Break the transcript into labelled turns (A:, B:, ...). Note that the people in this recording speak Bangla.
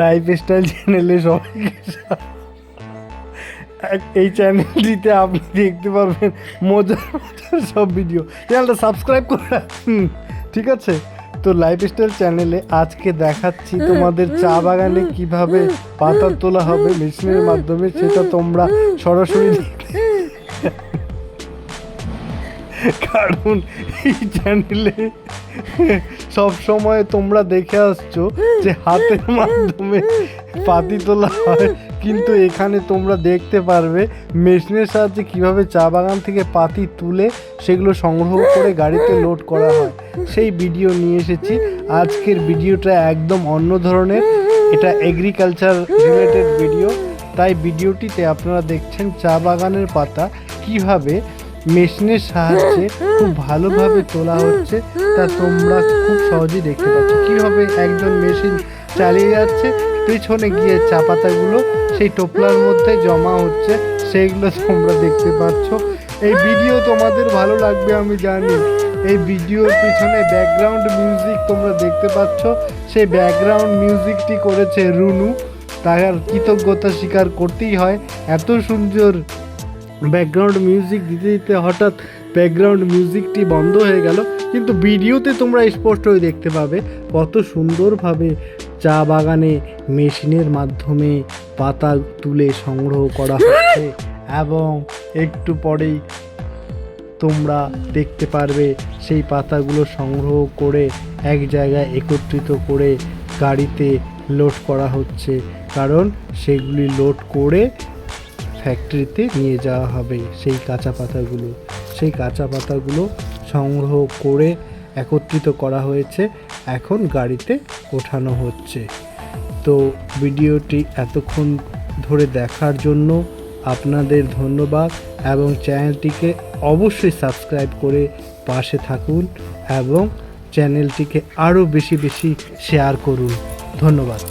A: লাইফস্টাইল চ্যানেলে সবাইকে এই চ্যানেলটিতে আপনি দেখতে পারবেন মজার মজার সব ভিডিও। চ্যানেলটা সাবস্ক্রাইব করে রাখুন, ঠিক আছে? তো লাইফস্টাইল চ্যানেলে আজকে দেখাচ্ছি তোমাদের চা বাগানে কিভাবে পাতা তোলা হবে মেশিনের মাধ্যমে, সেটা তোমরা সরাসরি কারণ এই চ্যানেলে সব সময় তোমরা দেখে আসছো যে হাতের মাধ্যমে পাতি তোলা হয়, কিন্তু এখানে তোমরা দেখতে পারবে মেশিনের সাহায্যে কিভাবে চা বাগান থেকে পাতি তুলে সেগুলো সংগ্রহ করে গাড়িতে লোড করা হয়। সেই ভিডিও নিয়ে এসেছি। আজকের ভিডিওটা একদম অন্য ধরনের, এটা এগ্রিকালচার রিলেটেড ভিডিও। তাই ভিডিওটিতে আপনারা দেখছেন চা বাগানের পাতা কিভাবে মেশিনের সাহায্যে খুব ভালোভাবে তোলা হচ্ছে, তা তোমরা খুব সহজেই দেখতে পাচ্ছ। কীভাবে একজন মেশিন চালিয়ে যাচ্ছে, পেছনে গিয়ে চা পাতাগুলো সেই টোপলার মধ্যে জমা হচ্ছে, সেইগুলো তোমরা দেখতে পাচ্ছ। এই ভিডিও তোমাদের ভালো লাগবে আমি জানি। এই ভিডিওর পিছনে ব্যাকগ্রাউন্ড মিউজিক তোমরা দেখতে পাচ্ছ, সেই ব্যাকগ্রাউন্ড মিউজিকটি করেছে রুনু। তার কৃতজ্ঞতা স্বীকার করতেই হয়। এত সুন্দর ব্যাকগ্রাউন্ড মিউজিক দিতে দিতে হঠাৎ ব্যাকগ্রাউন্ড মিউজিকটি বন্ধ হয়ে গেল, কিন্তু ভিডিওতে তোমরা স্পষ্টই দেখতে পাবে কত সুন্দরভাবে চা বাগানে মেশিনের মাধ্যমে পাতা তুলে সংগ্রহ করা হচ্ছে। এবং একটু পরেই তোমরা দেখতে পারবে সেই পাতাগুলো সংগ্রহ করে এক জায়গায় একত্রিত করে গাড়িতে লোড করা হচ্ছে, কারণ সেগুলি লোড করে ফ্যাক্টরিতে নিয়ে যাওয়া হবে। সেই কাঁচা পাতাগুলো সংগ্রহ করে একত্রিত করা হয়েছে, এখন গাড়িতে ওঠানো হচ্ছে। তো ভিডিওটি এতক্ষণ ধরে দেখার জন্য আপনাদের ধন্যবাদ, এবং চ্যানেলটিকে অবশ্যই সাবস্ক্রাইব করে পাশে থাকুন এবং চ্যানেলটিকে আরও বেশি বেশি শেয়ার করুন। ধন্যবাদ।